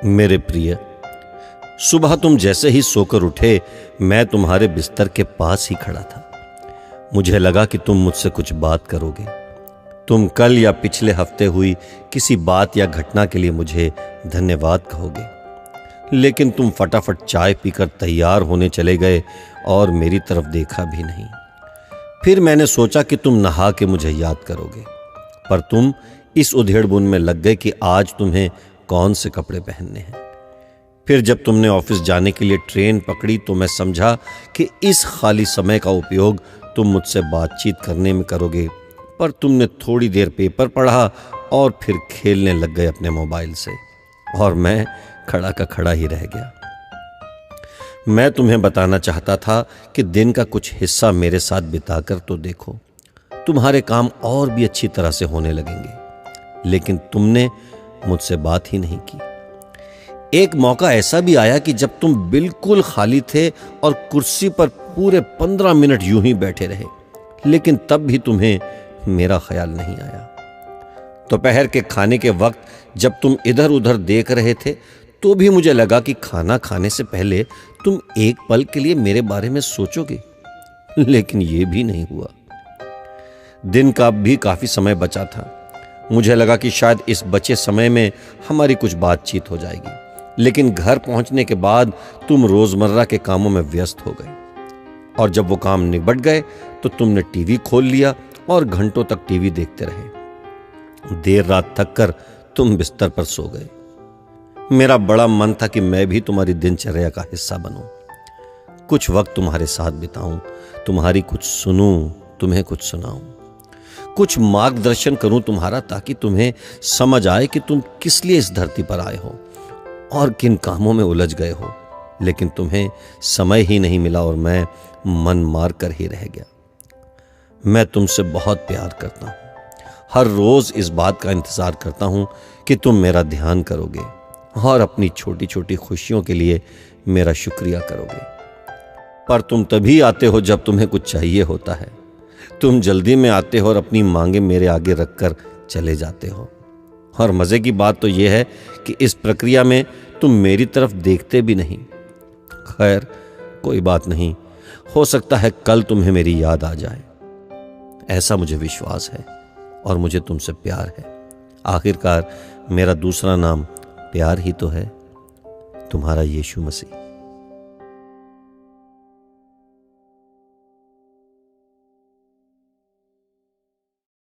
मेरे प्रिय, सुबह तुम जैसे ही सोकर उठे मैं तुम्हारे बिस्तर के पास ही खड़ा था। मुझे लगा कि तुम मुझसे कुछ बात करोगे। तुम कल या पिछले हफ्ते हुई किसी बात या घटना के लिए मुझे धन्यवाद कहोगे, लेकिन तुम फटाफट चाय पीकर तैयार होने चले गए और मेरी तरफ देखा भी नहीं। फिर मैंने सोचा कि तुम नहा के मुझे याद करोगे, पर तुम इस उधेड़बुन में लग गए कि आज तुम्हें कौन से कपड़े पहनने हैं। फिर जब तुमने ऑफिस जाने के लिए ट्रेन पकड़ी तो मैं समझा कि इस खाली समय का उपयोग तुम मुझसे बातचीत करने में करोगे, पर तुमने थोड़ी देर पेपर पढ़ा और फिर खेलने लग गए अपने मोबाइल से, और मैं खड़ा का खड़ा ही रह गया। मैं तुम्हें बताना चाहता था कि दिन का कुछ हिस्सा मेरे साथ बिताकर तो देखो, तुम्हारे काम और भी अच्छी तरह से होने लगेंगे, लेकिन तुमने मुझसे बात ही नहीं की। एक मौका ऐसा भी आया कि जब तुम बिल्कुल खाली थे और कुर्सी पर पूरे 15 मिनट यूं ही बैठे रहे, लेकिन तब भी तुम्हें मेरा ख्याल नहीं आया। दोपहर के खाने के वक्त जब तुम इधर उधर देख रहे थे तो भी मुझे लगा कि खाना खाने से पहले तुम एक पल के लिए मेरे बारे में सोचोगे, लेकिन यह भी नहीं हुआ। दिन का भी काफी समय बचा था। मुझे लगा कि शायद इस बचे समय में हमारी कुछ बातचीत हो जाएगी, लेकिन घर पहुंचने के बाद तुम रोजमर्रा के कामों में व्यस्त हो गए, और जब वो काम निबट गए तो तुमने टीवी खोल लिया और घंटों तक टीवी देखते रहे। देर रात थक कर तुम बिस्तर पर सो गए। मेरा बड़ा मन था कि मैं भी तुम्हारी दिनचर्या का हिस्सा बनूं, कुछ वक्त तुम्हारे साथ बिताऊं, तुम्हारी कुछ सुनूं, तुम्हें कुछ सुनाऊं, कुछ मार्गदर्शन करूं तुम्हारा, ताकि तुम्हें समझ आए कि तुम किस लिए इस धरती पर आए हो और किन कामों में उलझ गए हो। लेकिन तुम्हें समय ही नहीं मिला और मैं मन मार कर ही रह गया। मैं तुमसे बहुत प्यार करता हूं। हर रोज इस बात का इंतजार करता हूं कि तुम मेरा ध्यान करोगे और अपनी छोटी छोटी खुशियों के लिए मेरा शुक्रिया करोगे। पर तुम तभी आते हो जब तुम्हें कुछ चाहिए होता है। तुम जल्दी में आते हो और अपनी मांगे मेरे आगे रखकर चले जाते हो। और मजे की बात तो यह है कि इस प्रक्रिया में तुम मेरी तरफ देखते भी नहीं। खैर, कोई बात नहीं, हो सकता है कल तुम्हें मेरी याद आ जाए। ऐसा मुझे विश्वास है और मुझे तुमसे प्यार है। आखिरकार मेरा दूसरा नाम प्यार ही तो है। तुम्हारा यीशु मसीह।